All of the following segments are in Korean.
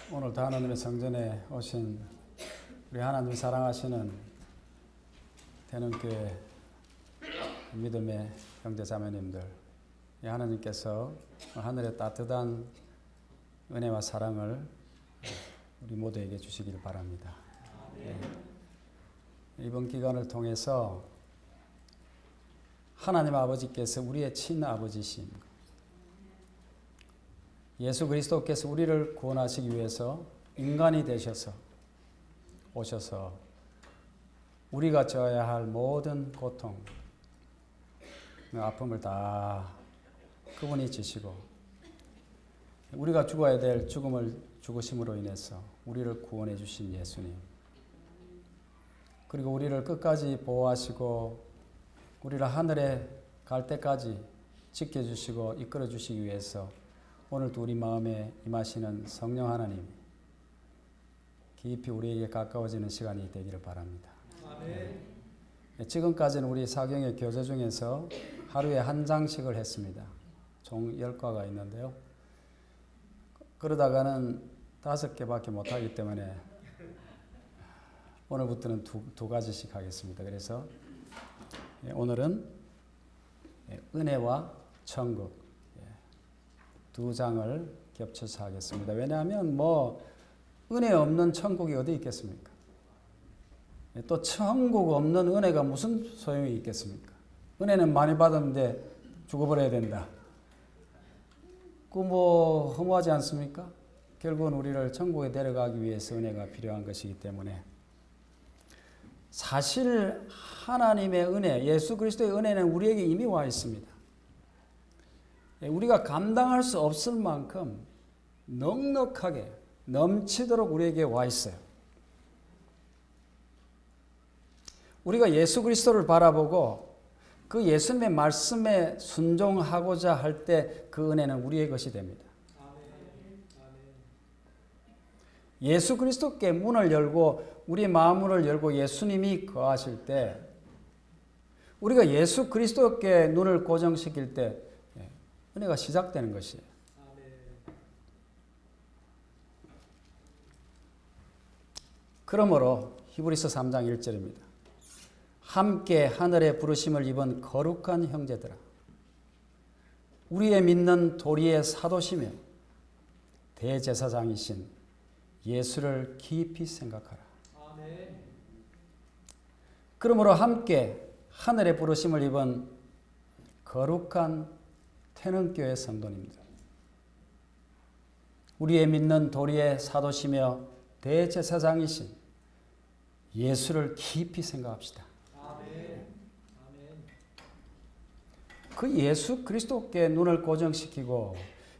오늘도 하나님의 성전에 오신 우리 하나님을 사랑하시는 대능교회 믿음의 형제 자매님들, 하나님께서 하늘의 따뜻한 은혜와 사랑을 우리 모두에게 주시기를 바랍니다. 이번 기간을 통해서 하나님 아버지께서 우리의 친아버지신 예수 그리스도께서 우리를 구원하시기 위해서 인간이 되셔서 오셔서 우리가 져야 할 모든 고통, 아픔을 다 그분이 지시고 우리가 죽어야 될 죽음을 죽으심으로 인해서 우리를 구원해 주신 예수님, 그리고 우리를 끝까지 보호하시고 우리를 하늘에 갈 때까지 지켜주시고 이끌어 주시기 위해서 오늘도 우리 마음에 임하시는 성령 하나님, 깊이 우리에게 가까워지는 시간이 되기를 바랍니다. 아멘. 지금까지는 우리 사경의 교재 중에서 하루에 한 장씩을 했습니다. 총 10과가 있는데요. 그러다가는 5개밖에 못하기 때문에 오늘부터는 두 가지씩 하겠습니다. 그래서 오늘은 은혜와 천국 두 장을 겹쳐서 하겠습니다. 왜냐하면 은혜 없는 천국이 어디 있겠습니까? 또 천국 없는 은혜가 무슨 소용이 있겠습니까? 은혜는 많이 받았는데 죽어버려야 된다. 허무하지 않습니까? 결국은 우리를 천국에 데려가기 위해서 은혜가 필요한 것이기 때문에 사실 하나님의 은혜, 예수 그리스도의 은혜는 우리에게 이미 와 있습니다. 우리가 감당할 수 없을 만큼 넉넉하게 넘치도록 우리에게 와 있어요. 우리가 예수 그리스도를 바라보고 그 예수님의 말씀에 순종하고자 할 때 그 은혜는 우리의 것이 됩니다. 예수 그리스도께 문을 열고 우리 마음을 열고 예수님이 거하실 때 우리가 예수 그리스도께 눈을 고정시킬 때 은혜가 시작되는 것이에요. 그러므로 히브리서 3장 1절입니다. 함께 하늘의 부르심을 입은 거룩한 형제들아, 우리의 믿는 도리의 사도시며 대제사장이신 예수를 깊이 생각하라. 그러므로 함께 하늘의 부르심을 입은 거룩한 태능교회 성도님들, 우리의 믿는 도리의 사도시며 대제사장이신 예수를 깊이 생각합시다. 그 예수 그리스도께 눈을 고정시키고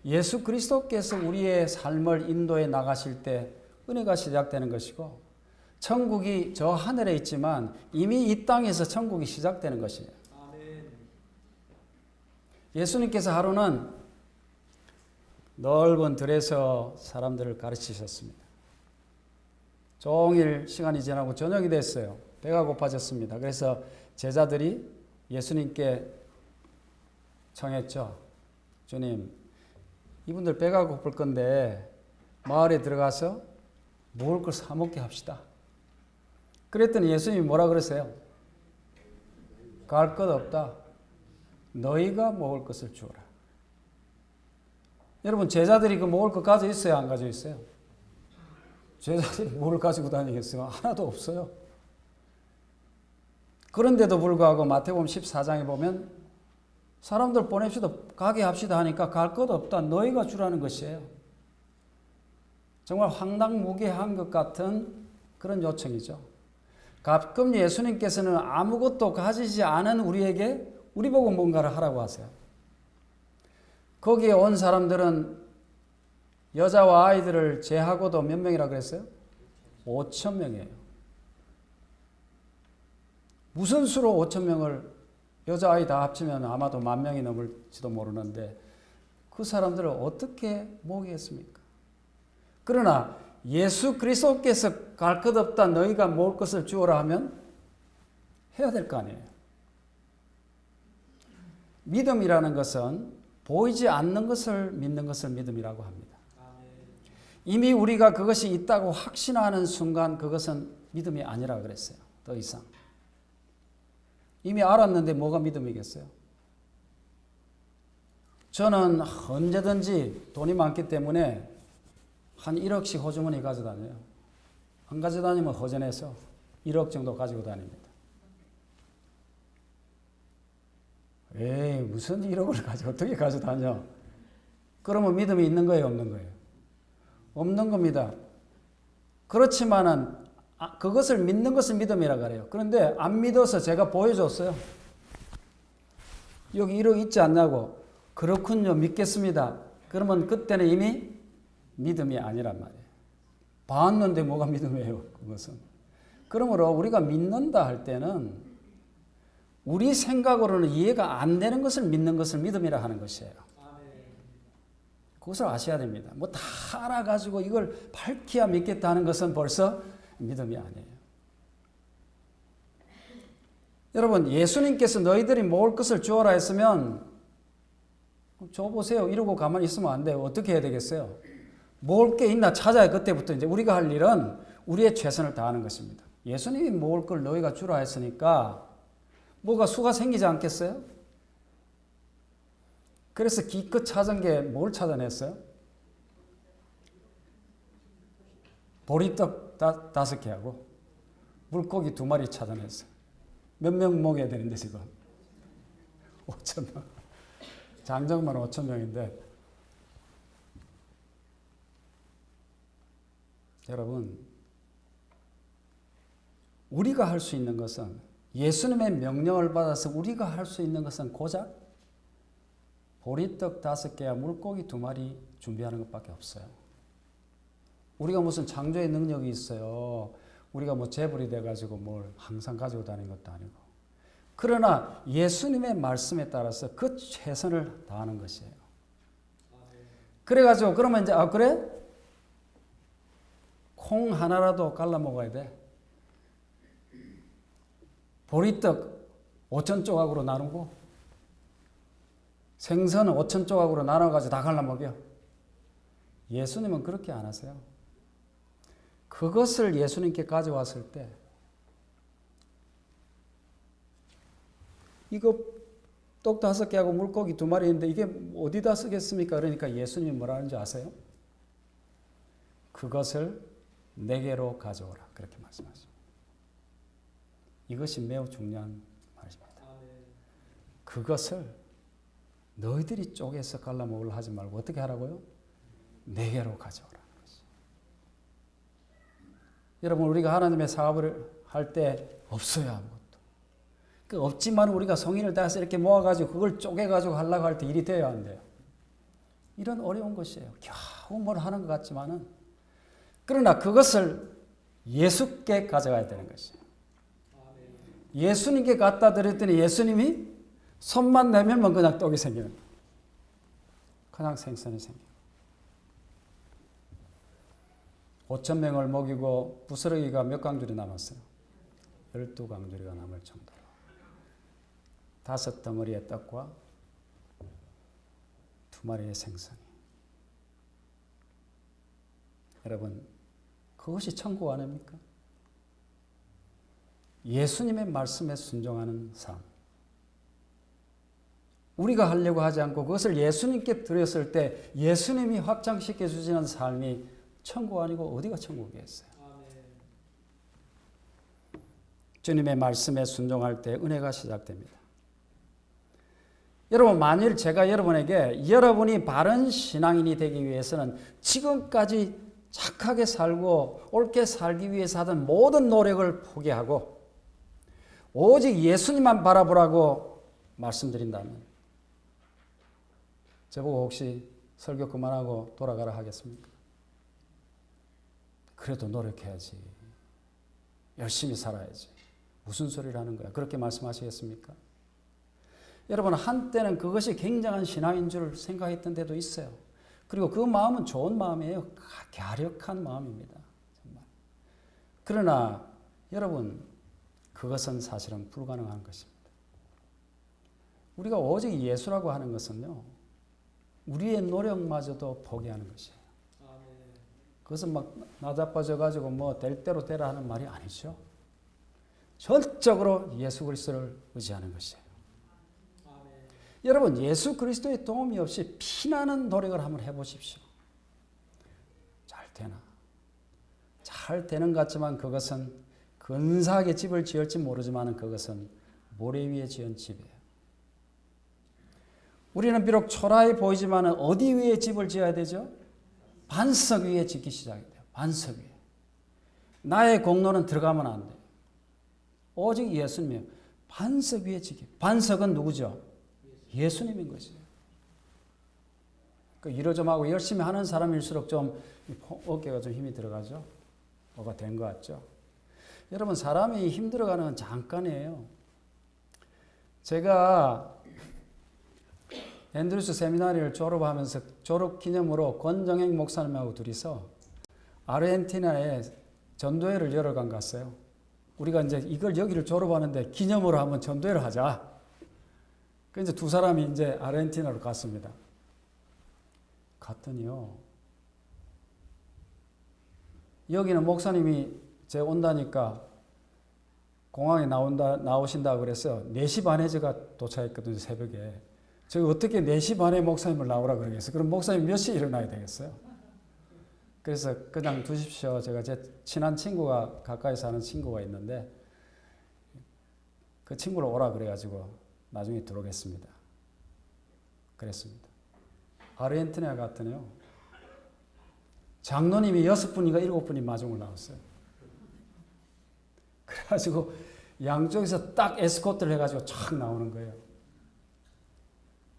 예수 그리스도께서 우리의 삶을 인도해 나가실 때 은혜가 시작되는 것이고 천국이 저 하늘에 있지만 이미 이 땅에서 천국이 시작되는 것이에요. 예수님께서 하루는 넓은 들에서 사람들을 가르치셨습니다. 종일 시간이 지나고 저녁이 됐어요. 배가 고파졌습니다. 그래서 제자들이 예수님께 청했죠. 주님, 이분들 배가 고플 건데 마을에 들어가서 먹을 걸 사 먹게 합시다. 그랬더니 예수님이 뭐라 그러세요? 갈 것 없다. 너희가 먹을 것을 주어라. 여러분, 제자들이 그 먹을 것 가지고 있어요? 안 가지고 있어요? 제자들이 뭘 가지고 다니겠어요? 하나도 없어요. 그런데도 불구하고 마태복음 14장에 보면 사람들 보냅시다, 가게 합시다 하니까 갈 것 없다. 너희가 주라는 것이에요. 정말 황당무계한 것 같은 그런 요청이죠. 가끔 예수님께서는 아무것도 가지지 않은 우리에게 우리 보고 뭔가를 하라고 하세요. 거기에 온 사람들은 여자와 아이들을 제하고도 몇 명이라고 그랬어요? 5,000명이에요. 무슨 수로 5,000명을 여자아이 다 합치면 아마도 10,000명이 넘을지도 모르는데 그 사람들을 어떻게 모으겠습니까? 그러나 예수 그리스도께서 갈 것 없다 너희가 먹을 것을 주어라 하면 해야 될 거 아니에요. 믿음이라는 것은 보이지 않는 것을 믿는 것을 믿음이라고 합니다. 이미 우리가 그것이 있다고 확신하는 순간 그것은 믿음이 아니라 그랬어요. 더 이상. 이미 알았는데 뭐가 믿음이겠어요? 저는 언제든지 돈이 많기 때문에 한 1억씩 호주머니 가져다녀요. 안 가져다니면 허전해서 1억 정도 가지고 다닙니다. 에이, 무슨 1억을 어떻게 가져다녀? 그러면 믿음이 있는 거예요, 없는 거예요? 없는 겁니다. 그렇지만은 그것을 믿는 것을 믿음이라고 그래요. 그런데 안 믿어서 제가 보여줬어요. 여기 1억 있지 않냐고. 그렇군요, 믿겠습니다. 그러면 그때는 이미 믿음이 아니란 말이에요. 봤는데 뭐가 믿음이에요, 그것은. 그러므로 우리가 믿는다 할 때는 우리 생각으로는 이해가 안 되는 것을 믿는 것을 믿음이라 하는 것이에요. 그것을 아셔야 됩니다. 뭐 다 알아가지고 이걸 밝혀야 믿겠다 하는 것은 벌써 믿음이 아니에요. 여러분, 예수님께서 너희들이 먹을 것을 주어라 했으면 줘보세요 이러고 가만히 있으면 안 돼요. 어떻게 해야 되겠어요? 먹을 게 있나 찾아야 그때부터 이제 우리가 할 일은 우리의 최선을 다하는 것입니다. 예수님이 먹을 걸 너희가 주라 했으니까 뭐가 수가 생기지 않겠어요? 그래서 기껏 찾은 게 뭘 찾아냈어요? 보리떡 5개하고 물고기 2마리 찾아냈어요. 몇 명 먹여야 되는데 지금? 5,000명. 장정만 5,000명인데 여러분, 우리가 할 수 있는 것은 예수님의 명령을 받아서 우리가 할 수 있는 것은 고작 보리떡 5개와 물고기 2마리 준비하는 것밖에 없어요. 우리가 무슨 창조의 능력이 있어요. 우리가 뭐 재벌이 돼가지고 뭘 항상 가지고 다니는 것도 아니고. 그러나 예수님의 말씀에 따라서 그 최선을 다하는 것이에요. 그래가지고 그러면 이제 그래? 콩 하나라도 갈라 먹어야 돼. 보리떡 5천 조각으로 나누고 생선은 5천 조각으로 나눠가지고 다 갈라 먹여. 예수님은 그렇게 안 하세요. 그것을 예수님께 가져왔을 때 이거 떡 5개하고 물고기 2마리인데 이게 어디다 쓰겠습니까? 그러니까 예수님이 뭐라는지 아세요? 그것을 내게로 가져오라. 그렇게 말씀하십니다. 이것이 매우 중요한 말입니다. 그것을 너희들이 쪼개서 갈라먹으려 하지 말고 어떻게 하라고요? 내게로 가져오라는 것이. 여러분, 우리가 하나님의 사업을 할 때 없어요, 아무것도. 그 없지만 우리가 성인을 다해서 이렇게 모아가지고 그걸 쪼개가지고 하려고 할 때 일이 돼야 안 돼요. 이런 어려운 것이에요. 겨우 뭘 하는 것 같지만은. 그러나 그것을 예수께 가져가야 되는 것이에요. 예수님께 갖다 드렸더니 예수님이 손만 내면 그냥 떡이 생기는 거예요. 그냥 생선이 생겨요. 5,000명을 먹이고 부스러기가 몇 강줄이 남았어요? 12강줄이가 남을 정도로 5덩어리의 떡과 2마리의 생선이. 여러분, 그것이 천국 아닙니까? 예수님의 말씀에 순종하는 삶. 우리가 하려고 하지 않고 그것을 예수님께 드렸을 때 예수님이 확장시켜 주시는 삶이 천국 아니고 어디가 천국이겠어요? 주님의 말씀에 순종할 때 은혜가 시작됩니다. 여러분, 만일 제가 여러분에게 여러분이 바른 신앙인이 되기 위해서는 지금까지 착하게 살고 옳게 살기 위해서 하던 모든 노력을 포기하고 오직 예수님만 바라보라고 말씀드린다면 저보고 혹시 설교 그만하고 돌아가라 하겠습니까? 그래도 노력해야지. 열심히 살아야지. 무슨 소리를 하는 거야? 그렇게 말씀하시겠습니까? 여러분, 한때는 그것이 굉장한 신앙인 줄 생각했던 데도 있어요. 그리고 그 마음은 좋은 마음이에요. 갸력한 마음입니다. 정말. 그러나 여러분, 그것은 사실은 불가능한 것입니다. 우리가 오직 예수라고 하는 것은요, 우리의 노력마저도 포기하는 것이에요. 그것은 막 나자빠져가지고 뭐 될 대로 되라 하는 말이 아니죠. 절적으로 예수 그리스도를 의지하는 것이에요. 아멘. 여러분 예수 그리스도의 도움이 없이 피나는 노력을 한번 해보십시오. 잘 되나? 잘 되는 것 같지만 그것은 근사하게 집을 지을지 모르지만 그것은 모래 위에 지은 집이에요. 우리는 비록 초라해 보이지만 어디 위에 집을 지어야 되죠? 반석 위에 짓기 시작해야 돼요. 반석 위에. 나의 공로는 들어가면 안 돼요. 오직 예수님이에요. 반석 위에 지키. 반석은 누구죠? 예수님인 것이에요. 그 일을 좀 하고 열심히 하는 사람일수록 좀 어깨가 좀 힘이 들어가죠. 뭐가 된 것 같죠. 여러분 사람이 힘들어가는 건 잠깐이에요. 제가 앤드루스 세미나리를 졸업하면서 졸업 기념으로 권정행 목사님하고 둘이서 아르헨티나에 전도회를 여러 간 갔어요. 우리가 이제 이걸 여기를 졸업하는데 기념으로 한번 전도회를 하자. 그래서 두 사람이 이제 아르헨티나로 갔습니다. 갔더니요. 여기는 목사님이 제 온다니까 공항에 나오신다 그래서 4시 반에 제가 도착했거든요, 새벽에. 제가 어떻게 4시 반에 목사님을 나오라 그러겠어요? 그럼 목사님 몇 시에 일어나야 되겠어요? 그래서 그냥 두십시오. 제가 제 친한 친구가 가까이 사는 친구가 있는데 그 친구를 오라 그래가지고 나중에 들어오겠습니다. 그랬습니다. 아르헨티나 갔더니요. 장로님이 6분인가 7분이 마중을 나왔어요. 그래가지고 양쪽에서 딱 에스코트를 해가지고 촥 나오는 거예요.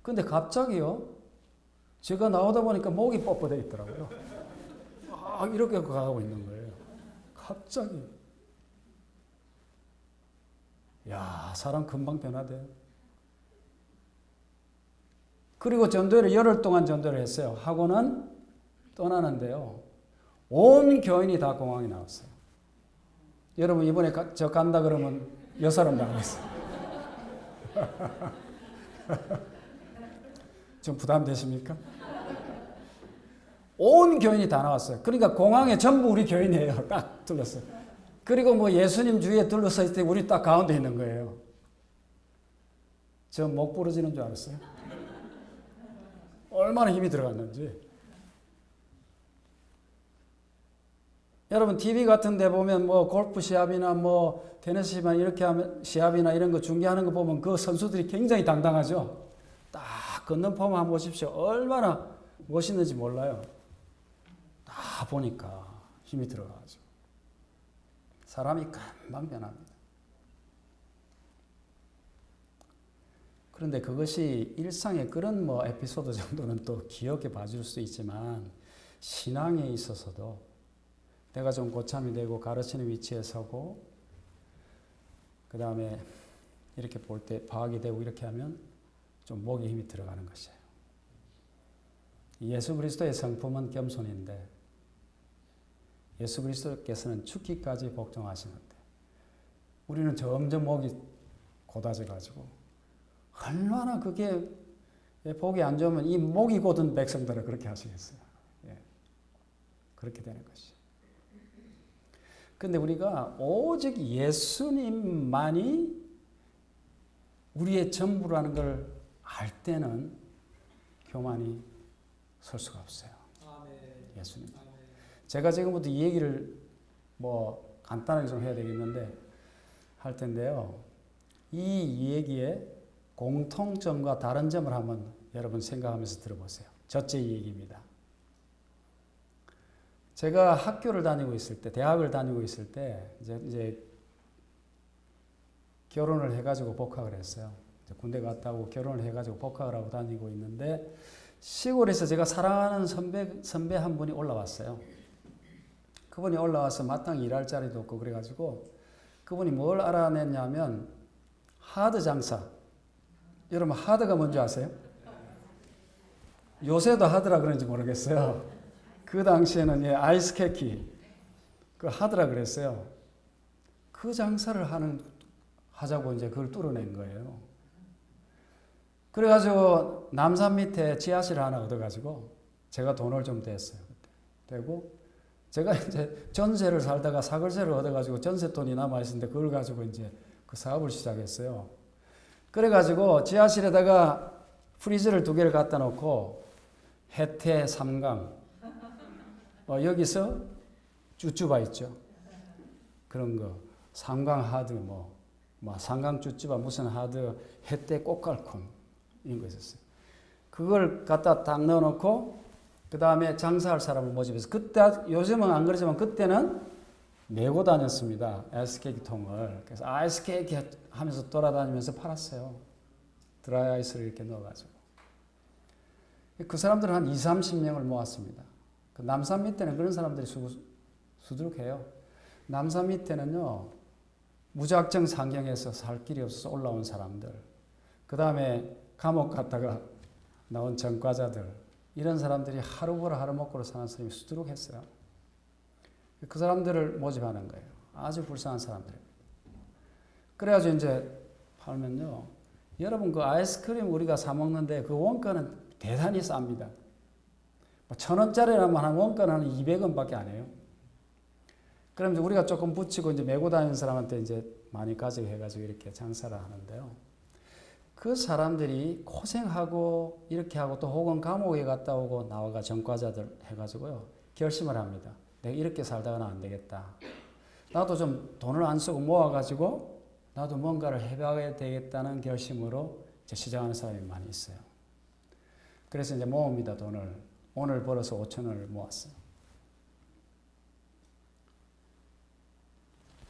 근데 갑자기요. 제가 나오다 보니까 목이 뻣뻣해 있더라고요. 막 이렇게 가고 있는 거예요. 갑자기. 야, 사람 금방 변화돼요. 그리고 전도회를 열흘 동안 전도를 했어요. 하고는 떠나는데요. 온 교인이 다 공항에 나왔어요. 여러분 이번에 저 간다 그러면 몇 사람 나가겠어요? 좀 부담되십니까? 온 교인이 다 나왔어요. 그러니까 공항에 전부 우리 교인이에요. 딱 둘렀어요. 그리고 뭐 예수님 주위에 둘러서 있을 때 우리 딱 가운데 있는 거예요. 저 목 부러지는 줄 알았어요. 얼마나 힘이 들어갔는지. 여러분 TV 같은 데 보면 뭐 골프 시합이나 뭐 테니스 시합이나 이런 거 중계하는 거 보면 그 선수들이 굉장히 당당하죠. 딱 걷는 폼 한번 보십시오. 얼마나 멋있는지 몰라요. 다 보니까 힘이 들어가죠. 사람이 금방 변합니다. 그런데 그것이 일상의 그런 뭐 에피소드 정도는 또 기억해 봐줄 수 있지만 신앙에 있어서도 내가 좀 고참이 되고 가르치는 위치에 서고 그 다음에 이렇게 볼 때 파악이 되고 이렇게 하면 좀 목에 힘이 들어가는 것이에요. 예수 그리스도의 성품은 겸손인데 예수 그리스도께서는 죽기까지 복종하시는데 우리는 점점 목이 곧아져가지고 얼마나 그게 복이 안 좋으면 이 목이 곧은 백성들을 그렇게 하시겠어요. 예. 그렇게 되는 것이죠. 근데 우리가 오직 예수님만이 우리의 전부라는 걸 알 때는 교만이 설 수가 없어요. 예수님. 제가 지금부터 이 얘기를 뭐 간단하게 좀 해야 되겠는데 할 텐데요. 이 얘기의 공통점과 다른 점을 한번 여러분 생각하면서 들어보세요. 첫째 이 얘기입니다. 제가 학교를 다니고 있을 때, 대학을 다니고 있을 때 이제 결혼을 해가지고 복학을 했어요. 군대 갔다 오고 결혼을 해가지고 복학을 하고 다니고 있는데 시골에서 제가 사랑하는 선배 한 분이 올라왔어요. 그분이 올라와서 마땅히 일할 자리도 없고 그래가지고 그분이 뭘 알아냈냐면 하드 장사. 여러분 하드가 뭔지 아세요? 요새도 하드라 그런지 모르겠어요. 그 당시에는 아이스 캐키 그 하드라 그랬어요. 그 장사를 하자고 이제 그걸 뚫어낸 거예요. 그래가지고 남산 밑에 지하실 하나 얻어가지고 제가 돈을 좀 댔어요. 그때. 대고 제가 이제 전세를 살다가 사글세를 얻어가지고 전세돈이 남아있었는데 그걸 가지고 이제 그 사업을 시작했어요. 그래가지고 지하실에다가 프리즈를 2개를 갖다 놓고 해태 3강 여기서 쭈쭈바 있죠. 그런 거 3강 하드 뭐 3강 쭈쭈바 무슨 하드 해태 꽃갈콘 이런 거 있었어요. 그걸 갖다 딱 넣어놓고 그 다음에 장사할 사람을 모집해서 그때 요즘은 안 그러지만 그때는 메고 다녔습니다. 아이스케이크 통을. 그래서 아이스케이크 하면서 돌아다니면서 팔았어요. 드라이 아이스를 이렇게 넣어가지고. 그 사람들은 한 20, 30명을 모았습니다. 그 남산 밑에는 그런 사람들이 수두룩해요. 남산 밑에는요, 무작정 상경해서 살 길이 없어서 올라온 사람들, 그 다음에 감옥 갔다가 나온 전과자들, 이런 사람들이 하루벌어 하루 먹고로 사는 사람이 수두룩했어요. 그 사람들을 모집하는 거예요. 아주 불쌍한 사람들. 그래가지고 이제 팔면요, 여러분 그 아이스크림 우리가 사 먹는데 그 원가는 대단히 쌉니다. 1,000원짜리라면 한 원가는 한 200원밖에 안 해요. 그럼 이제 우리가 조금 붙이고 이제 메고 다니는 사람한테 이제 많이 가지고 해가지고 이렇게 장사를 하는데요. 그 사람들이 고생하고 이렇게 하고 또 혹은 감옥에 갔다 오고 나와가 전과자들 해가지고요. 결심을 합니다. 내가 이렇게 살다가는 안 되겠다. 나도 좀 돈을 안 쓰고 모아가지고 나도 뭔가를 해봐야 되겠다는 결심으로 이제 시작하는 사람이 많이 있어요. 그래서 이제 모읍니다, 돈을. 오늘 벌어서 5,000원을 모았어요.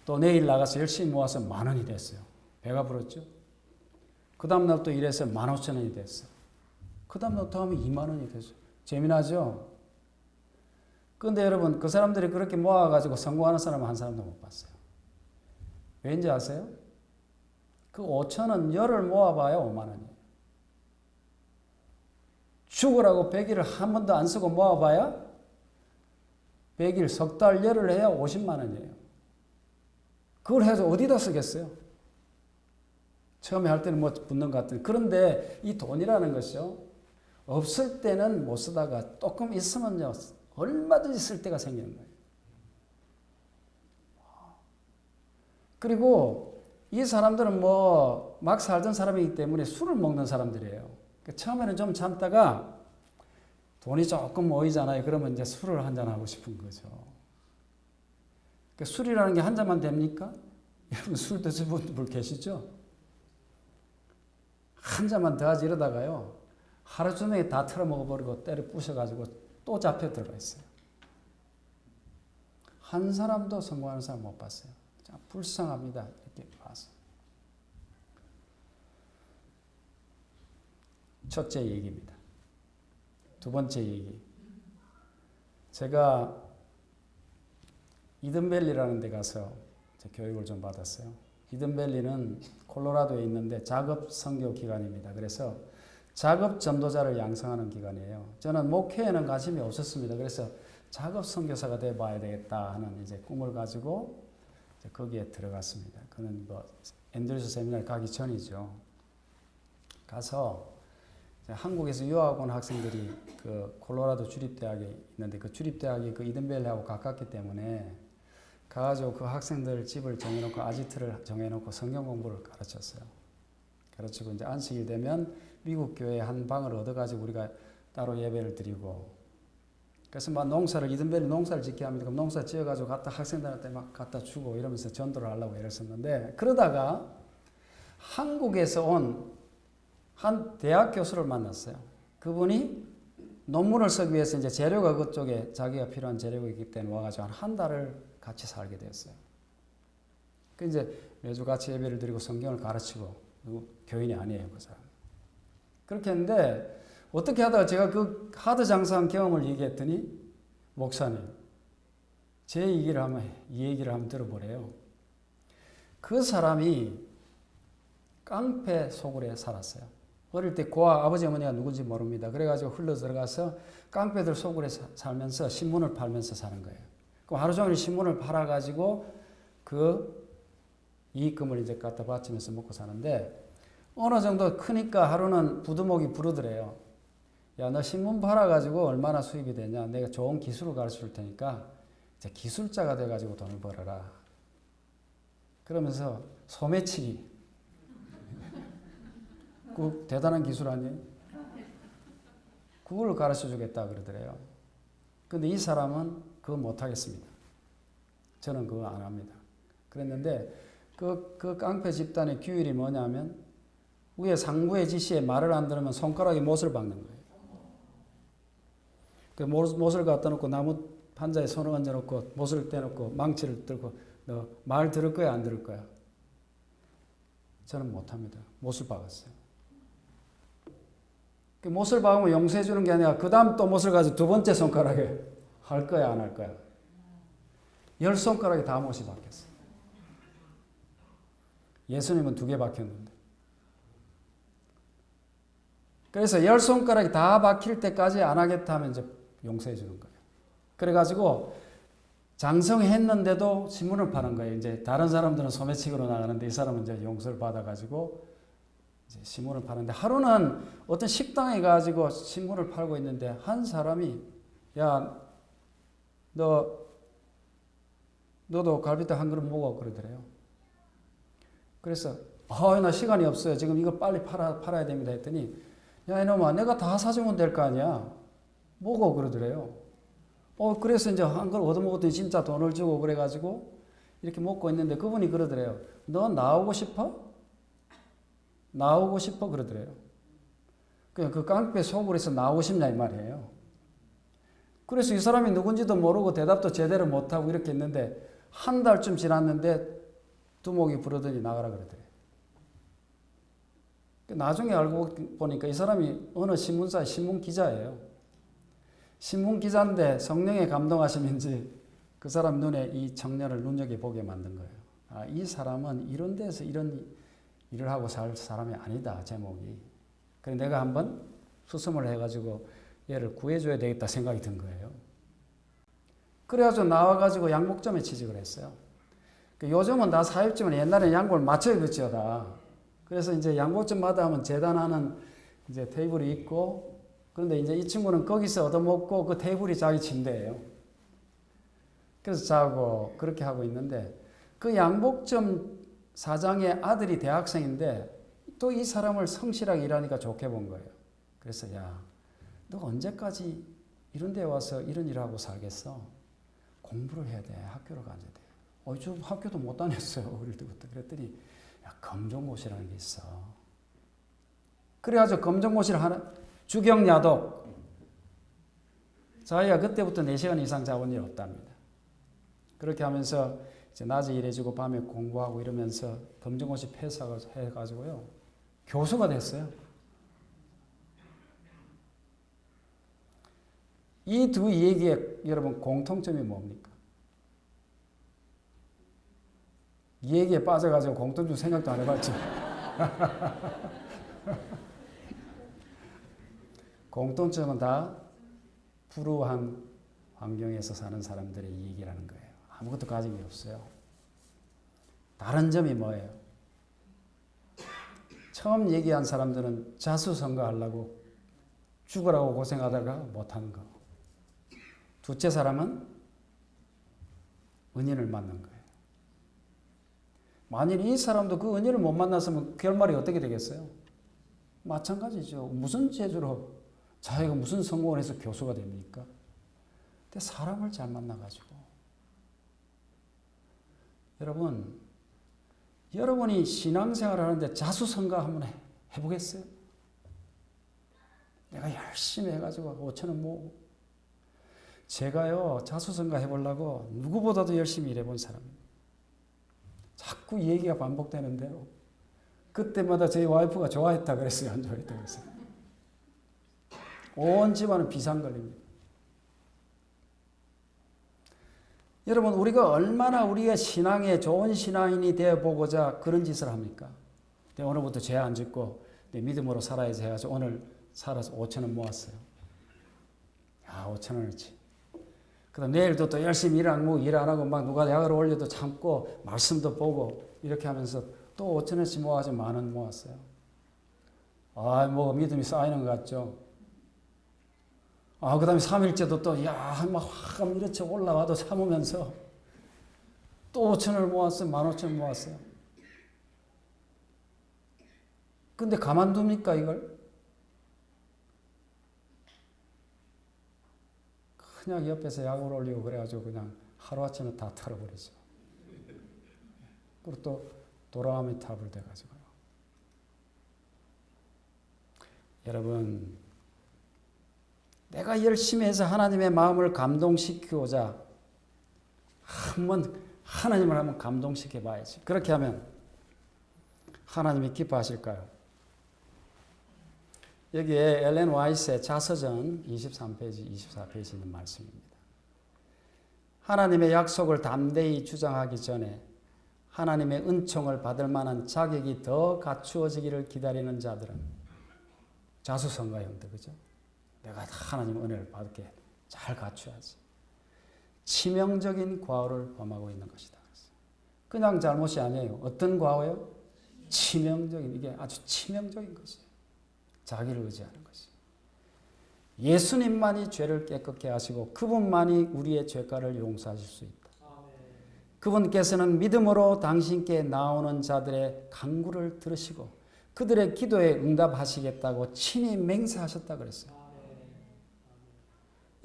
또 내일 나가서 열심히 모아서 10,000원이 됐어요. 배가 불었죠? 그 다음날 또 일해서 15,000원이 됐어요. 그 다음날 또 하면 20,000원이 됐어요. 재미나죠? 그런데 여러분, 그 사람들이 그렇게 모아가지고 성공하는 사람은 한 사람도 못 봤어요. 왠지 아세요? 그 5,000원 열을 모아봐야 50,000원이에요. 죽으라고 100일을 한 번도 안 쓰고 모아봐야 100일, 석 달 열을 해야 500,000원이에요. 그걸 해서 어디다 쓰겠어요? 처음에 할 때는 뭐 붙는 것 같은. 그런데 이 돈이라는 것이요. 없을 때는 못 쓰다가 조금 있으면요. 얼마든지 쓸 때가 생기는 거예요. 그리고 이 사람들은 뭐 막 살던 사람이기 때문에 술을 먹는 사람들이에요. 처음에는 좀 참다가 돈이 조금 모이잖아요. 그러면 이제 술을 한잔 하고 싶은 거죠. 술이라는 게 한 잔만 됩니까? 여러분 술 드신 분들 계시죠? 한 잔만 더 하지 이러다가요. 하루 종일 다 털어먹어버리고 때려 부셔가지고 또 잡혀 들어가 있어요. 한 사람도 성공하는 사람 못 봤어요. 참 불쌍합니다. 이렇게 봐서. 첫째 얘기입니다. 두 번째 얘기. 제가 이든밸리라는 데 가서 교육을 좀 받았어요. 이든밸리는 콜로라도에 있는데 작업 선교 기관입니다. 그래서 작업 전도자를 양성하는 기관이에요. 저는 목회에는 관심이 없었습니다. 그래서 작업 선교사가 돼 봐야 되겠다 하는 이제 꿈을 가지고 이제 거기에 들어갔습니다. 그는 뭐 앤드루스 세미나를 가기 전이죠. 가서 한국에서 유학 온 학생들이 그 콜로라도 주립대학에 있는데 그 주립대학이 그 이든밸리하고 가깝기 때문에 가가지고 그 학생들 집을 정해놓고 아지트를 정해놓고 성경 공부를 가르쳤어요. 가르치고 이제 안식일 되면 미국 교회 한 방을 얻어가지고 우리가 따로 예배를 드리고 그래서 막 농사를 이든밸리 농사를 짓게 합니다. 그럼 농사 지어가지고 갖다 학생들한테 막 갖다 주고 이러면서 전도를 하려고 이랬었는데 그러다가 한국에서 온 한 대학 교수를 만났어요. 그분이 논문을 쓰기 위해서 이제 재료가 그쪽에 자기가 필요한 재료가 있기 때문에 와가지고 한 달을 같이 살게 됐어요. 그 이제 매주 같이 예배를 드리고 성경을 가르치고 교인이 아니에요, 그 사람. 그렇게 했는데 어떻게 하다가 제가 그 하드 장사한 경험을 얘기했더니 목사님, 제 얘기를 이 얘기를 한번 들어보래요. 그 사람이 깡패 소굴에 살았어요. 어릴 때 고아 아버지 어머니가 누군지 모릅니다. 그래가지고 흘러 들어가서 깡패들 소굴에 살면서 신문을 팔면서 사는 거예요. 그럼 하루 종일 신문을 팔아가지고 그 이익금을 이제 갖다 바치면서 먹고 사는데 어느 정도 크니까 하루는 부두목이 부르더래요. 야, 너 신문 팔아가지고 얼마나 수입이 되냐? 내가 좋은 기술을 가르쳐 줄 테니까 이제 기술자가 돼가지고 돈을 벌어라. 그러면서 소매치기. 그 대단한 기술 아니에요? 그걸 가르쳐 주겠다 그러더래요. 근데 이 사람은 그거 못하겠습니다. 저는 그거 안 합니다. 그랬는데 그 깡패 집단의 규율이 뭐냐면 위에 상부의 지시에 말을 안 들으면 손가락에 못을 박는 거예요. 그 못을 갖다 놓고 나무 판자에 손을 얹어놓고 못을 떼놓고 망치를 들고 너 말 들을 거야 안 들을 거야? 저는 못합니다. 못을 박았어요. 그 못을 박으면 용서해 주는 게 아니라 그 다음 또 못을 가지고 두 번째 손가락에 할 거야 안 할 거야? 10손가락에 다 못이 박혔어요. 예수님은 2개 박혔는데. 그래서 10손가락이 다 박힐 때까지 안 하겠다 하면 이제 용서해 주는 거예요. 그래가지고 장성했는데도 신문을 파는 거예요. 이제 다른 사람들은 소매치기로 나가는데 이 사람은 이제 용서를 받아가지고 이제 신문을 파는데 하루는 어떤 식당에 가지고 신문을 팔고 있는데 한 사람이 야, 너도 갈비탕 한 그릇 먹어 그러더래요. 그래서 나 시간이 없어요. 지금 이거 빨리 팔아야 됩니다 했더니 야 이놈아 내가 다 사주면 될 거 아니야. 먹어 그러더래요. 그래서 이제 한 걸 얻어먹었더니 진짜 돈을 주고 그래가지고 이렇게 먹고 있는데 그분이 그러더래요. 너 나오고 싶어? 나오고 싶어? 그러더래요. 그냥 그 깡패 속으로 해서 나오고 싶냐 이 말이에요. 그래서 이 사람이 누군지도 모르고 대답도 제대로 못하고 이렇게 했는데 한 달쯤 지났는데 두목이 부르더니 나가라 그러더래요. 나중에 알고 보니까 이 사람이 어느 신문사의 신문기자예요. 신문기자인데 성령에 감동하시는지 그 사람 눈에 이 청년을 눈여겨보게 만든 거예요. 이 사람은 이런 데서 이런 일을 하고 살 사람이 아니다 제목이. 그래서 내가 한번 수습을 해가지고 얘를 구해줘야 되겠다 생각이 든 거예요. 그래가지고 나와가지고 양복점에 취직을 했어요. 요즘은 다 사입지만 옛날에는 양복을 맞춰 입었지요. 그래서 이제 양복점마다 하면 재단하는 이제 테이블이 있고 그런데 이제 이 친구는 거기서 얻어먹고 그 테이블이 자기 침대예요. 그래서 자고 그렇게 하고 있는데 그 양복점 사장의 아들이 대학생인데 또 이 사람을 성실하게 일하니까 좋게 본 거예요. 그래서 야, 너 언제까지 이런 데 와서 이런 일을 하고 살겠어? 공부를 해야 돼. 학교를 가야 돼. 저 학교도 못 다녔어요. 어릴 때부터. 그랬더니 야, 검정고시라는 게 있어. 그래가지고 검정고시를 하는 주경야독. 자기가 그때부터 4시간 이상 자본 일 없답니다. 그렇게 하면서 이제 낮에 일해주고 밤에 공부하고 이러면서 검정고시 패스해가지고요. 교수가 됐어요. 이 두 얘기의 여러분 공통점이 뭡니까? 이 얘기에 빠져가지고 공통점 생각도 안 해봤죠. 공통점은 다 불우한 환경에서 사는 사람들의 이 얘기라는 거예요. 아무것도 가진 게 없어요. 다른 점이 뭐예요? 처음 얘기한 사람들은 자수성가하려고 죽으라고 고생하다가 못하는 거. 둘째 사람은 은인을 만난 거예요. 만일 이 사람도 그 은인을 못 만났으면 결말이 어떻게 되겠어요? 마찬가지죠. 무슨 재주로 자기가 무슨 성공을 해서 교수가 됩니까? 근데 사람을 잘 만나가지고 여러분이 신앙생활을 하는데 자수성가 한번 해보겠어요? 내가 열심히 해가지고 5,000원 모으고 제가요 자수성가 해보려고 누구보다도 열심히 일해본 사람입니다. 자꾸 이 얘기가 반복되는데요. 그때마다 저희 와이프가 좋아했다 그랬어요? 안 좋아했다 그랬어요? 온 집안은 비상 걸립니다. 여러분 우리가 얼마나 우리가 신앙에 좋은 신앙인이 되어보고자 그런 짓을 합니까? 오늘부터 죄 안 짓고 내 믿음으로 살아야지 해가지고 오늘 살아서 5,000원 모았어요. 야 5,000원이지. 그 다음 내일도 또 열심히 일 안 하고 막 누가 약을 올려도 참고 말씀도 보고 이렇게 하면서 또 5,000원씩 모아서 10,000원 모았어요. 뭐 믿음이 쌓이는 것 같죠? 그 다음에 3일째도 또, 막 화가 이렇게 올라와도 참으면서 또 5천을 모았어요. 15,000을 모았어요. 근데 가만둡니까, 이걸? 그냥 옆에서 약을 올리고 그래가지고 그냥 하루아침에 다 털어버리죠. 그리고 또 돌아가면 탑을 돼가지고요. 여러분, 내가 열심히 해서 하나님의 마음을 감동시키고자 하나님을 한번 감동시켜 봐야지. 그렇게 하면 하나님이 기뻐하실까요? 여기에 엘렌 와이스의 자서전 23페이지, 24페이지에 있는 말씀입니다. 하나님의 약속을 담대히 주장하기 전에 하나님의 은총을 받을 만한 자격이 더 갖추어지기를 기다리는 자들은 자수성가 형태, 그죠? 내가 하나님 은혜를 받게 잘 갖춰야지. 치명적인 과오를 범하고 있는 것이다. 그냥 잘못이 아니에요. 어떤 과오요? 치명적인, 이게 아주 치명적인 것이에요. 자기를 의지하는 것이. 예수님만이 죄를 깨끗게 하시고 그분만이 우리의 죄가를 용서하실 수 있다. 그분께서는 믿음으로 당신께 나오는 자들의 간구를 들으시고 그들의 기도에 응답하시겠다고 친히 맹세하셨다 그랬어요.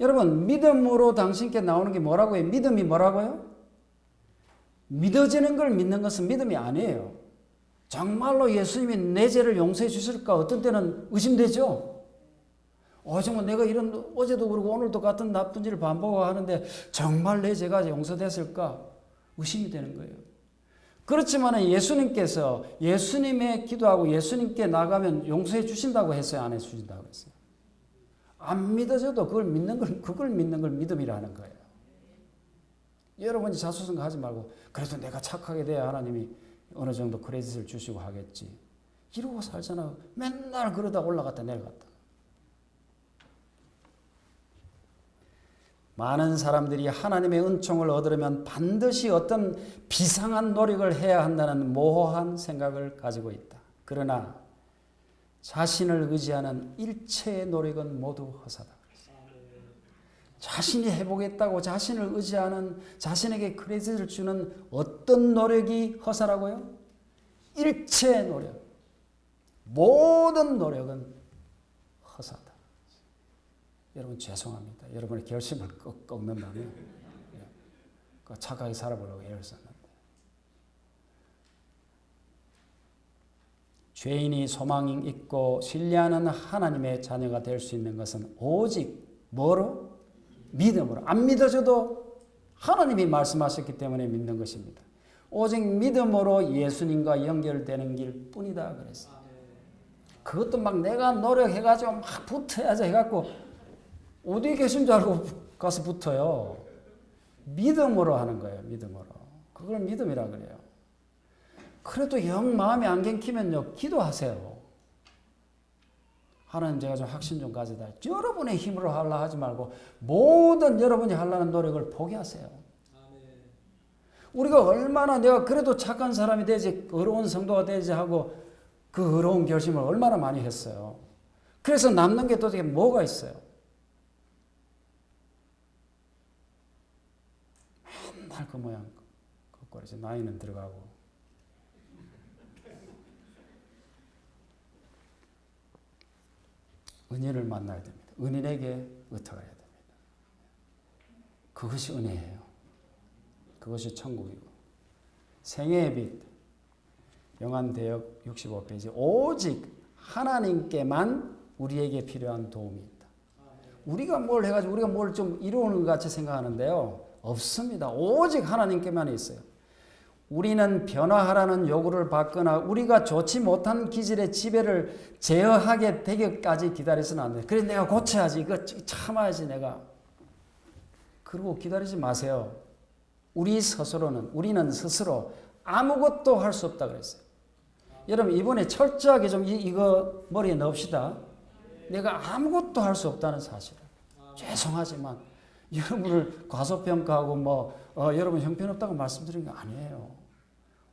여러분, 믿음으로 당신께 나오는 게 뭐라고요? 믿음이 뭐라고요? 믿어지는 걸 믿는 것은 믿음이 아니에요. 정말로 예수님이 내 죄를 용서해 주실까? 어떤 때는 의심되죠. 정말 내가 이런 어제도 그러고 오늘도 같은 나쁜 일을 반복하는데 정말 내 죄가 용서됐을까? 의심이 되는 거예요. 그렇지만 예수님께서 예수님의 기도하고 예수님께 나가면 용서해 주신다고 했어요? 안 해 주신다고 했어요? 안 믿어져도 그걸 믿는 걸 믿음이라는 거예요. 여러분이 자수성가하지 말고 그래도 내가 착하게 돼야 하나님이 어느 정도 크레딧을 주시고 하겠지. 이러고 살잖아. 맨날 그러다 올라갔다 내려갔다. 많은 사람들이 하나님의 은총을 얻으려면 반드시 어떤 비상한 노력을 해야 한다는 모호한 생각을 가지고 있다. 그러나 자신을 의지하는 일체의 노력은 모두 허사다. 자신이 해보겠다고 자신을 의지하는 자신에게 크레딧을 주는 어떤 노력이 허사라고요? 일체의 노력. 모든 노력은 허사다. 여러분 죄송합니다. 여러분의 결심을 꺾는다면 착하게 살아보려고 애를 썼는데 죄인이 소망이 있고 신뢰하는 하나님의 자녀가 될 수 있는 것은 오직 뭐로? 믿음으로. 안 믿어져도 하나님이 말씀하셨기 때문에 믿는 것입니다. 오직 믿음으로 예수님과 연결되는 길 뿐이다 그랬어요. 그것도 막 내가 노력해가지고 막 붙어야지 해갖고 어디 계신 줄 알고 가서 붙어요. 믿음으로 하는 거예요. 믿음으로. 그걸 믿음이라 그래요. 그래도 영 마음이 안 갱키면요. 기도하세요. 하나님 제가 좀 확신 좀 가져다. 여러분의 힘으로 하려 하지 말고 모든 여러분이 하려는 노력을 포기하세요. 우리가 얼마나 내가 그래도 착한 사람이 되지 의로운 성도가 되지 하고 그 의로운 결심을 얼마나 많이 했어요. 그래서 남는 게 도대체 뭐가 있어요? 맨날 그 모양 걷고 이제 나이는 들어가고 은인을 만나야 됩니다. 은인에게 의탁을 해야 됩니다. 그것이 은혜예요. 그것이 천국이고 생애의 빛 영안대역 65페이지 오직 하나님께만 우리에게 필요한 도움이 있다. 우리가 뭘 해가지고 우리가 뭘 좀 이루는 것 같이 생각하는데요. 없습니다. 오직 하나님께만 있어요. 우리는 변화하라는 요구를 받거나 우리가 좋지 못한 기질의 지배를 제어하게 되기까지 기다려서는 안 돼요. 그래 내가 고쳐야지. 이거 참아야지 내가. 그러고 기다리지 마세요. 우리는 스스로 아무것도 할 수 없다 그랬어요. 여러분 이번에 철저하게 좀 이거 머리에 넣읍시다. 내가 아무것도 할 수 없다는 사실을. 죄송하지만 여러분을 과소평가하고 여러분 형편없다고 말씀드리는 게 아니에요.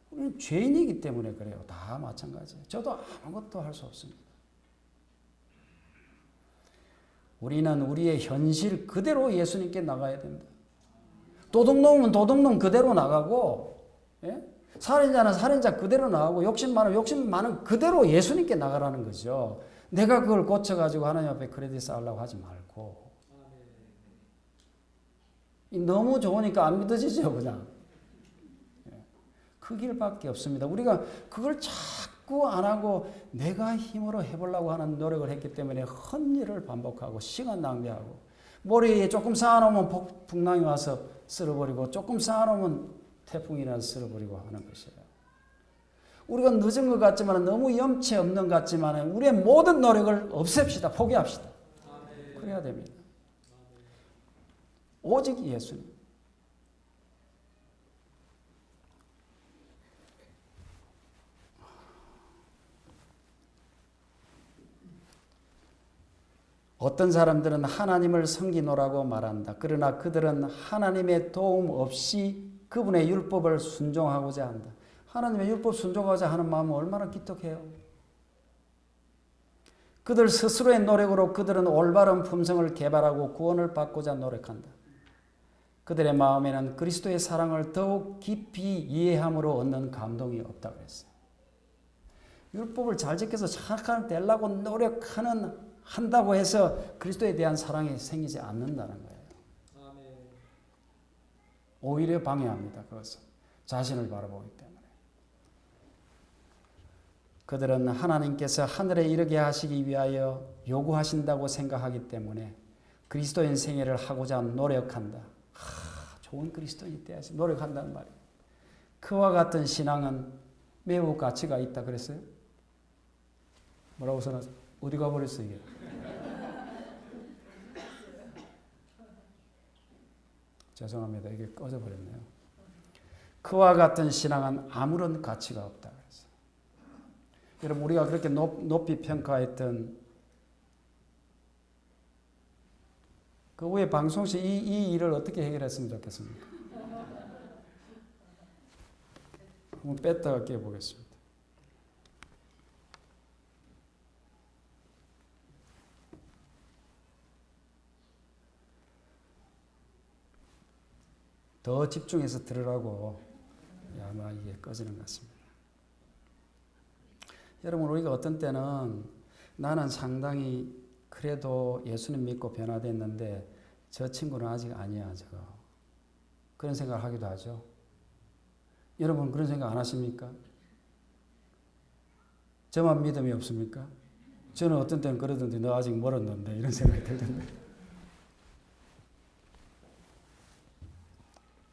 우리는 죄인이기 때문에 그래요. 다 마찬가지예요. 저도 아무것도 할 수 없습니다. 우리는 우리의 현실 그대로 예수님께 나가야 된다. 도둑놈은 도둑놈 그대로 나가고, 예? 살인자는 살인자 그대로 나가고, 욕심 많은 그대로 예수님께 나가라는 거죠. 내가 그걸 고쳐가지고 하나님 앞에 크레딧 쌓으려고 하지 말고. 너무 좋으니까 안 믿어지죠, 그냥. 그 길밖에 없습니다. 우리가 그걸 자꾸 안 하고 내가 힘으로 해보려고 하는 노력을 했기 때문에 헛일을 반복하고 시간 낭비하고, 모래에 조금 쌓아놓으면 풍랑이 와서 쓸어버리고 조금 쌓아놓으면 태풍이 나서 쓸어버리고 하는 것이에요. 우리가 늦은 것 같지만, 너무 염치 없는 것 같지만 우리의 모든 노력을 없앱시다. 포기합시다. 그래야 됩니다. 오직 예수님. 어떤 사람들은 하나님을 섬기노라고 말한다. 그러나 그들은 하나님의 도움 없이 그분의 율법을 순종하고자 한다. 하나님의 율법 순종하고자 하는 마음은 얼마나 기특해요. 그들 스스로의 노력으로 그들은 올바른 품성을 개발하고 구원을 받고자 노력한다. 그들의 마음에는 그리스도의 사랑을 더욱 깊이 이해함으로 얻는 감동이 없다고 그랬어요. 율법을 잘 지켜서 착한 되려고 한다고 해서 그리스도에 대한 사랑이 생기지 않는다는 거예요. 아멘. 오히려 방해합니다. 그것은 자신을 바라보기 때문에. 그들은 하나님께서 하늘에 이르게 하시기 위하여 요구하신다고 생각하기 때문에 그리스도인 생애를 하고자 노력한다. 좋은 그리스도인이 되어야지 노력한다는 말이에요. 그와 같은 신앙은 매우 가치가 있다 그랬어요. 뭐라고 써놨어요? 어디 가버렸어 이게? 죄송합니다. 이게 꺼져버렸네요. 그와 같은 신앙은 아무런 가치가 없다 그랬어요. 여러분, 우리가 그렇게 높이 평가했던 그 후에 방송시 이 일을 어떻게 해결했으면 좋겠습니까? 한번 뺐다가 깨보겠습니다. 더 집중해서 들으라고 아마 이게 꺼지는 것 같습니다. 여러분, 우리가 어떤 때는 나는 상당히 그래도 예수님 믿고 변화됐는데 저 친구는 아직 아니야, 저거. 그런 생각을 하기도 하죠. 여러분 그런 생각 안 하십니까? 저만 믿음이 없습니까? 저는 어떤 때는 그러던데 너 아직 멀었는데 이런 생각이 들던데.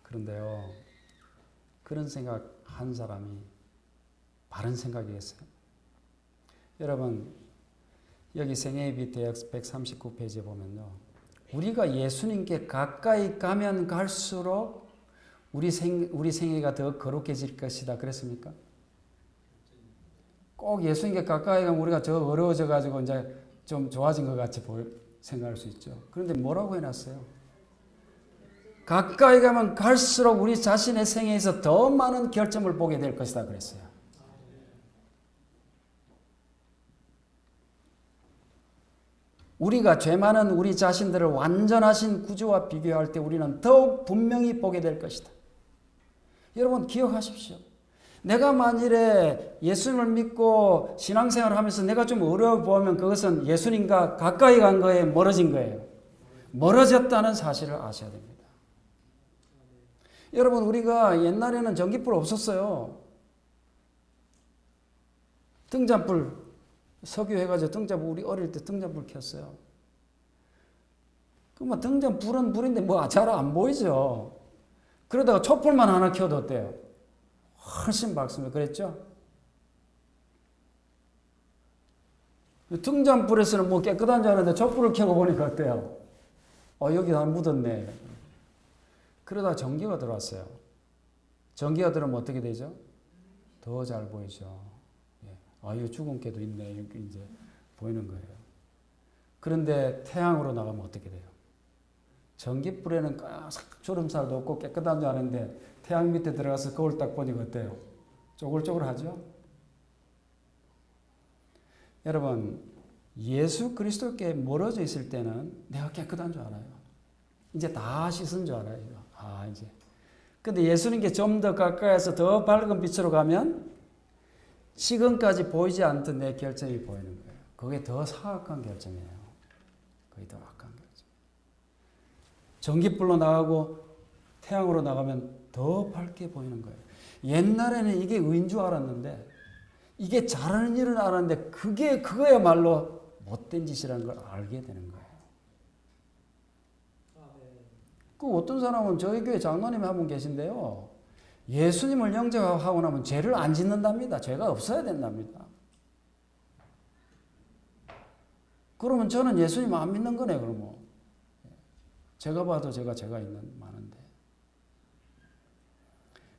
그런데요, 그런 생각 한 사람이 바른 생각이겠어요? 여러분, 여기 생애의 빛 대역 139페이지에 보면요, 우리가 예수님께 가까이 가면 갈수록 우리 생애가 더 거룩해질 것이다 그랬습니까? 꼭 예수님께 가까이 가면 우리가 더 어려워져 가지고 이제 좀 좋아진 것 같이 생각할 수 있죠. 그런데 뭐라고 해놨어요? 가까이 가면 갈수록 우리 자신의 생애에서 더 많은 결점을 보게 될 것이다 그랬어요. 우리가 죄 많은 우리 자신들을 완전하신 구주와 비교할 때 우리는 더욱 분명히 보게 될 것이다. 여러분 기억하십시오. 내가 만일에 예수님을 믿고 신앙생활을 하면서 내가 좀 어려워 보면 그것은 예수님과 가까이 간 거에 멀어진 거예요. 멀어졌다는 사실을 아셔야 됩니다. 여러분, 우리가 옛날에는 전기불 없었어요. 등잔불, 석유 해가지고 등잔불, 우리 어릴 때 등잔불 켰어요. 그러면 등잔불은 불인데 뭐 잘 안 보이죠. 그러다가 촛불만 하나 켜도 어때요? 훨씬 밝습니다. 그랬죠? 등잔불에서는 뭐 깨끗한 줄 알았는데 촛불을 켜고 보니까 어때요? 여기 다 묻었네. 그러다 전기가 들어왔어요. 전기가 들어오면 어떻게 되죠? 더 잘 보이죠. 이 죽은 개도 있네. 이렇게 이제 보이는 거예요. 그런데 태양으로 나가면 어떻게 돼요? 전기불에는 주름살도 없고 깨끗한 줄 아는데 태양 밑에 들어가서 거울 딱 보니까 어때요? 쪼글쪼글하죠? 여러분, 예수 그리스도께 멀어져 있을 때는 내가 깨끗한 줄 알아요. 이제 다 씻은 줄 알아요. 이제. 근데 예수님께 좀 더 가까이서 더 밝은 빛으로 가면 지금까지 보이지 않던 내 결점이 보이는 거예요. 그게 더 사악한 결점이에요. 그게 더 악한 결점. 전기불로 나가고 태양으로 나가면 더 밝게 보이는 거예요. 옛날에는 이게 의인 줄 알았는데, 이게 잘하는 일은 알았는데, 그거야말로 못된 짓이라는 걸 알게 되는 거예요. 그 어떤 사람은 저희 교회 장로님이 한 분 계신데요. 예수님을 영접하고 나면 죄를 안 짓는답니다. 죄가 없어야 된답니다. 그러면 저는 예수님 안 믿는 거네, 그러면. 제가 봐도 죄가 많은데.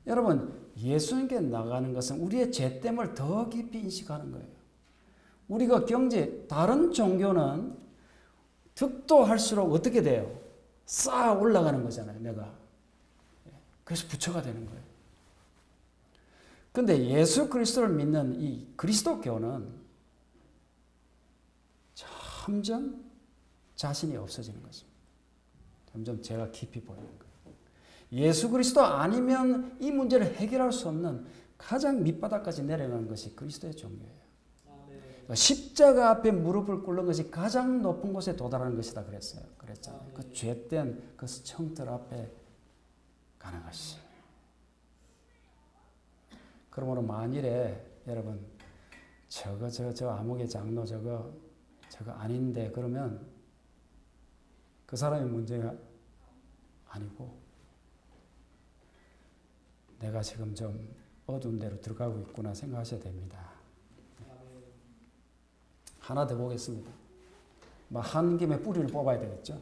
여러분, 예수님께 나가는 것은 우리의 죄됨을 더 깊이 인식하는 거예요. 우리가 다른 종교는 득도할수록 어떻게 돼요? 쌓아 올라가는 거잖아요, 내가. 그래서 부처가 되는 거예요. 근데 예수 그리스도를 믿는 이 그리스도교는 점점 자신이 없어지는 것입니다. 점점 죄가 깊이 보이는 거예요. 예수 그리스도 아니면 이 문제를 해결할 수 없는 가장 밑바닥까지 내려가는 것이 그리스도의 종교예요. 십자가 앞에 무릎을 꿇는 것이 가장 높은 곳에 도달하는 것이다 그랬잖아요. 그 죄된 그 청틀 앞에 가는 것이. 그러므로 만일에 여러분 저 암흑의 장로 저거 아닌데 그러면 그 사람이 문제가 아니고 내가 지금 좀 어두운 데로 들어가고 있구나 생각하셔야 됩니다. 하나 더 보겠습니다. 한 김에 뿌리를 뽑아야 되겠죠.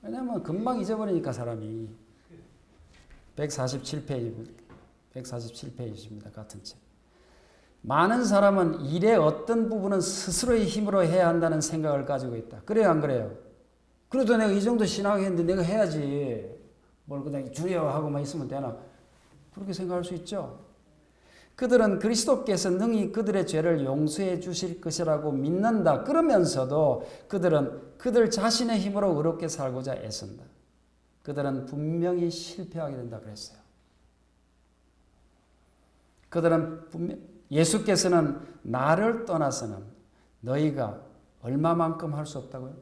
왜냐하면 금방 잊어버리니까 사람이. 147페이지입니다. 같은 책. 많은 사람은 일의 어떤 부분은 스스로의 힘으로 해야 한다는 생각을 가지고 있다. 그래요, 안 그래요? 그래도 내가 이 정도 신앙했는데 내가 해야지. 뭘 그냥 주여 하고만 있으면 되나? 그렇게 생각할 수 있죠. 그들은 그리스도께서 능히 그들의 죄를 용서해 주실 것이라고 믿는다. 그러면서도 그들은 그들 자신의 힘으로 의롭게 살고자 애쓴다. 그들은 분명히 실패하게 된다 그랬어요. 예수께서는 나를 떠나서는 너희가 얼마만큼 할 수 없다고요?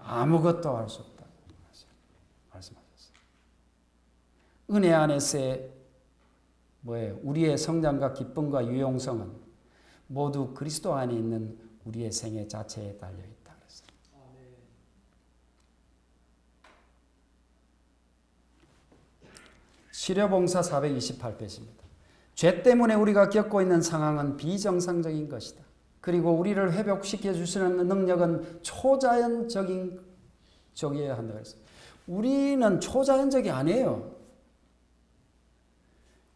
아무것도 할 수 없다고 말씀하셨어요. 은혜 안에서의 우리의 성장과 기쁨과 유용성은 모두 그리스도 안에 있는 우리의 생애 자체에 달려 있다 그랬어요. 치료봉사 428페이지입니다. 죄 때문에 우리가 겪고 있는 상황은 비정상적인 것이다. 그리고 우리를 회복시켜 주시는 능력은 초자연적인 적이어야 한다 그랬어요. 우리는 초자연적이 아니에요.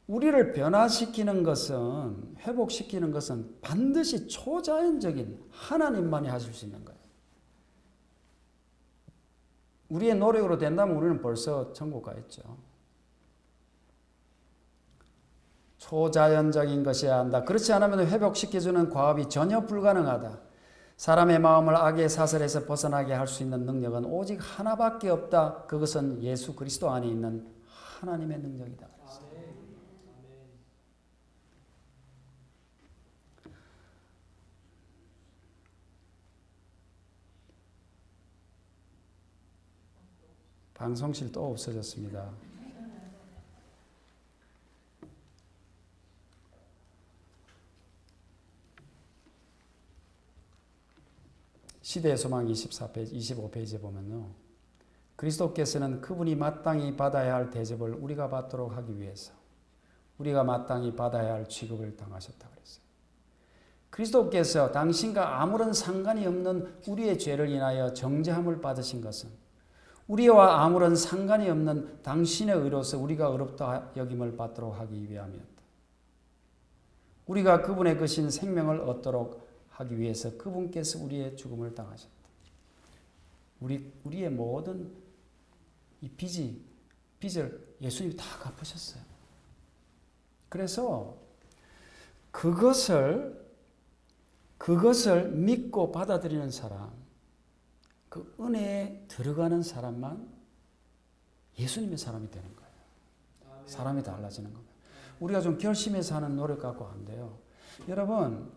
우리를 변화시키는 것은, 회복시키는 것은 반드시 초자연적인 하나님만이 하실 수 있는 거예요. 우리의 노력으로 된다면 우리는 벌써 천국 가 있죠. 초자연적인 것이어야 한다. 그렇지 않으면 회복시켜주는 과업이 전혀 불가능하다. 사람의 마음을 악의 사슬에서 벗어나게 할 수 있는 능력은 오직 하나밖에 없다. 그것은 예수 그리스도 안에 있는 하나님의 능력이다. 방송실 또 없어졌습니다. 시대의 소망 25페이지에 보면요. 그리스도께서는 그분이 마땅히 받아야 할 대접을 우리가 받도록 하기 위해서 우리가 마땅히 받아야 할 취급을 당하셨다 그랬어요. 그리스도께서 당신과 아무런 상관이 없는 우리의 죄를 인하여 정죄함을 받으신 것은 우리와 아무런 상관이 없는 당신의 의로서 우리가 의롭다 여김을 받도록 하기 위함이었다. 우리가 그분의 거신 생명을 얻도록 하기 위해서 그분께서 우리의 죽음을 당하셨다. 우리의 모든 이 빚을 예수님이 다 갚으셨어요. 그래서 그것을 그것을 믿고 받아들이는 사람, 그 은혜에 들어가는 사람만 예수님의 사람이 되는 거예요. 사람이 달라지는 겁니다. 우리가 좀 결심해서 하는 노력 갖고 안 돼요. 여러분,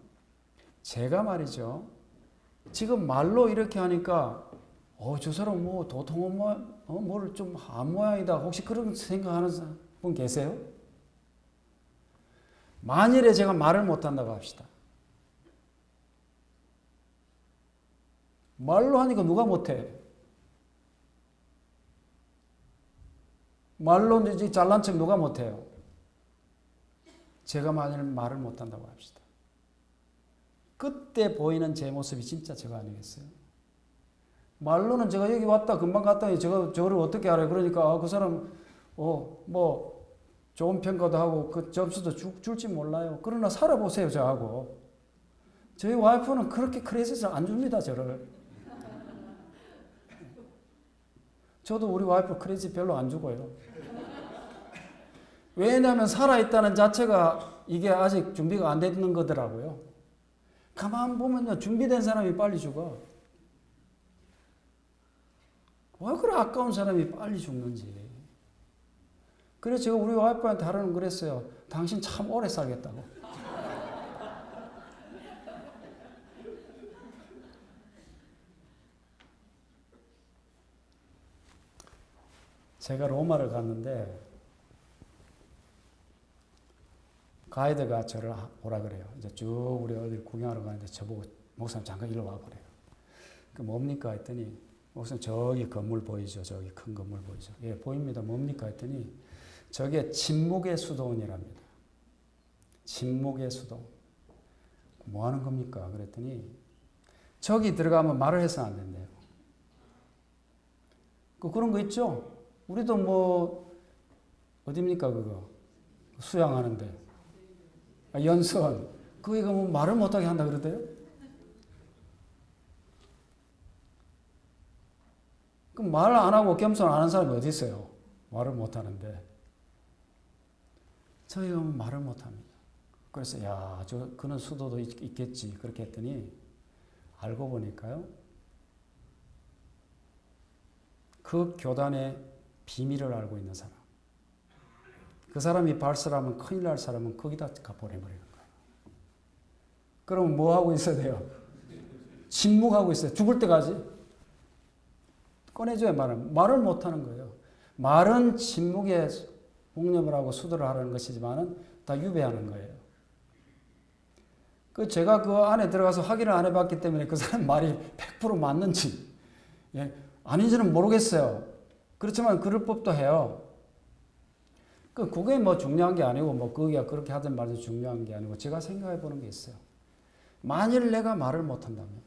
제가 말이죠. 지금 말로 이렇게 하니까 저 사람 뭐 도통한 뭐를 좀 한 모양이다. 혹시 그런 생각하는 분 계세요? 만일에 제가 말을 못한다고 합시다. 말로 하니까 누가 못해? 말로 이제 잘난 척 누가 못해요? 제가 만일 말을 못한다고 합시다. 그때 보이는 제 모습이 진짜 제가 아니겠어요? 말로는 제가 여기 왔다 금방 갔더니 저를 어떻게 알아요? 그러니까 그 사람 뭐 좋은 평가도 하고 그 점수도 줄지 몰라요. 그러나 살아보세요 저하고. 저희 와이프는 그렇게 크레딧을 안 줍니다 저를. 저도 우리 와이프 크레딧 별로 안 주고요. 왜냐하면 살아있다는 자체가 이게 아직 준비가 안 되는 거더라고요. 가만 보면요 준비된 사람이 빨리 죽어. 왜 그래 아까운 사람이 빨리 죽는지. 그래서 제가 우리 와이프한테 하루는 그랬어요. 당신 참 오래 살겠다고. 제가 로마를 갔는데 가이드가 저를 오라 그래요. 이제 쭉 우리 어디 구경하러 가는데 저보고 목사님 잠깐 일로 와보래요. 그 뭡니까 했더니 목사님 저기 건물 보이죠? 저기 큰 건물 보이죠? 예, 보입니다. 뭡니까 했더니 저게 침묵의 수도원이랍니다. 침묵의 수도. 뭐 하는 겁니까? 그랬더니 저기 들어가면 말을 해서 안 된대요. 그런 거 있죠? 우리도 뭐 어딥니까 그거? 수양하는데. 연선. 그게 뭐 말을 못하게 한다 그러대요? 그럼 말 안 하고 겸손 안 하는 사람이 어디 있어요? 말을 못 하는데. 저희가 말을 못 합니다. 그래서 그는 수도도 있겠지. 그렇게 했더니 알고 보니까요. 그 교단의 비밀을 알고 있는 사람. 그 사람이 발설하면 큰일 날 사람은 거기다 가보내버리는 거예요. 그럼 뭐 하고 있어야 돼요? 침묵하고 있어요. 죽을 때까지. 꺼내줘야 말을 못하는 거예요. 말은 침묵에 복념을 하고 수도를 하라는 것이지만은 다 유배하는 거예요. 제가 그 안에 들어가서 확인을 안 해봤기 때문에 그 사람 말이 100% 맞는지, 아닌지는 모르겠어요. 그렇지만 그럴 법도 해요. 그게 뭐 중요한 게 아니고, 뭐, 거기가 그렇게 하든 말든 중요한 게 아니고, 제가 생각해 보는 게 있어요. 만일 내가 말을 못한다면,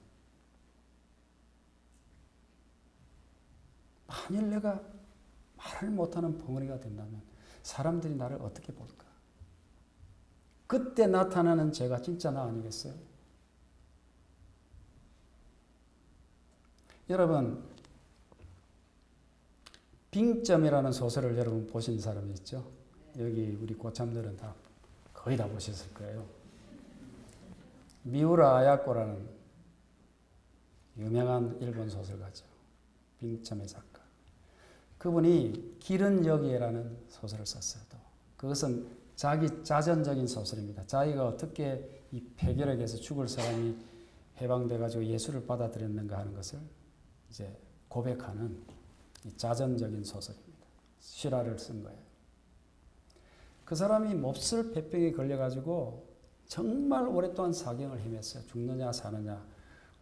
만일 내가 말을 못하는 벙어리가 된다면, 사람들이 나를 어떻게 볼까? 그때 나타나는 제가 진짜 나 아니겠어요? 여러분, 빙점이라는 소설을 여러분 보신 사람이 있죠? 여기 우리 고참들은 거의 다 보셨을 거예요. 미우라 아야코라는 유명한 일본 소설가죠. 빙점의 작가. 그분이 길은 여기에라는 소설을 썼어요. 그것은 자기 자전적인 소설입니다. 자기가 어떻게 이 폐결핵에서 죽을 사람이 해방돼가지고 예수를 받아들였는가 하는 것을 이제 고백하는 자전적인 소설입니다. 실화를 쓴 거예요. 그 사람이 몹쓸 폐병에 걸려가지고 정말 오랫동안 사경을 헤맸어요. 죽느냐 사느냐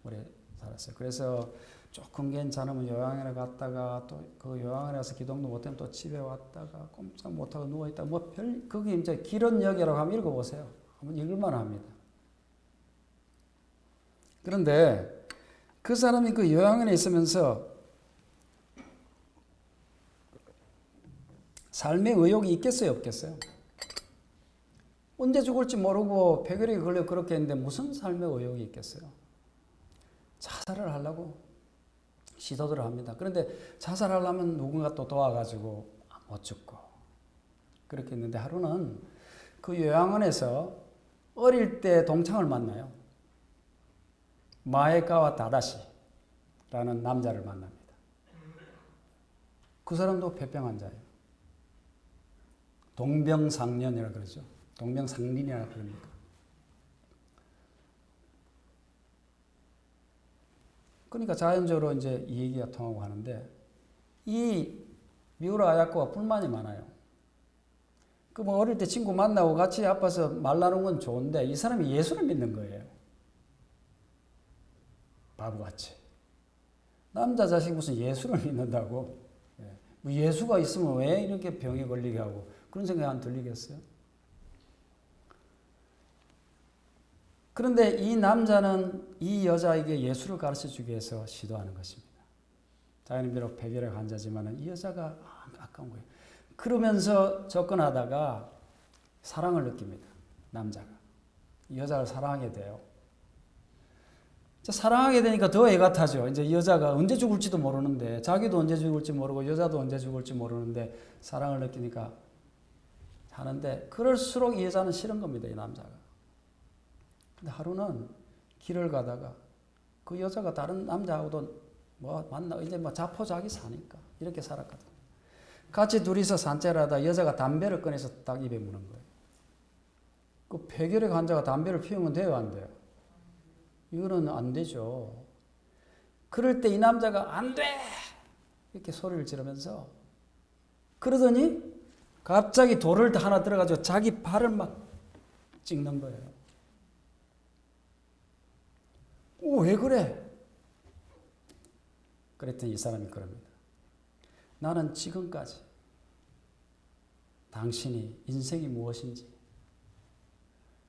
오래 살았어요. 그래서 조금 괜찮으면 요양원에 갔다가 또 그 요양원에 가서 기동도 못하면 또 집에 왔다가 꼼짝 못하고 누워있다가 거기 이제 길은 여기라고 한번 읽어보세요. 한번 읽을만 합니다. 그런데 그 사람이 그 요양원에 있으면서 삶의 의욕이 있겠어요, 없겠어요? 언제 죽을지 모르고 폐결핵에 걸려 그렇게 했는데 무슨 삶의 의욕이 있겠어요? 자살을 하려고 시도들을 합니다. 그런데 자살하려면 누군가 또 도와가지고 못 죽고 그렇게 했는데 하루는 그 요양원에서 어릴 때 동창을 만나요. 마에카와 다다시라는 남자를 만납니다. 그 사람도 폐병 환자예요. 동병상련이라 그러죠. 동병상린이라 그럽니까? 그러니까 자연적으로 이제 이 얘기가 통하고 하는데, 이 미우라 아야코가 불만이 많아요. 그 뭐 어릴 때 친구 만나고 같이 아파서 말 나누는 건 좋은데 이 사람이 예수를 믿는 거예요. 바보같이. 남자 자식 무슨 예수를 믿는다고? 뭐 예수가 있으면 왜 이렇게 병에 걸리게 하고 그런 생각 안 들리겠어요? 그런데 이 남자는 이 여자에게 예수를 가르쳐 주기 위해서 시도하는 것입니다. 자기는 비록 폐결핵 환자지만 이 여자가 아까운 거예요. 그러면서 접근하다가 사랑을 느낍니다. 남자가. 이 여자를 사랑하게 돼요. 사랑하게 되니까 더 애가 타죠. 이제 이 여자가 언제 죽을지도 모르는데, 자기도 언제 죽을지 모르고 여자도 언제 죽을지 모르는데 사랑을 느끼니까 하는데, 그럴수록 이 여자는 싫은 겁니다. 이 남자가. 근데 하루는 길을 가다가 그 여자가 다른 남자하고도 뭐 만나 이제 뭐 자포자기 사니까 이렇게 살았거든. 같이 둘이서 산책을 하다 여자가 담배를 꺼내서 딱 입에 무는 거예요. 그 폐결핵 환자가 담배를 피우면 돼요, 안 돼요? 이거는 안 되죠. 그럴 때 이 남자가 안 돼! 이렇게 소리를 지르면서 그러더니 갑자기 돌을 하나 들어가지고 자기 발을 막 찍는 거예요. 오, 왜 그래? 그랬더니 이 사람이 그럽니다. 나는 지금까지 당신이 인생이 무엇인지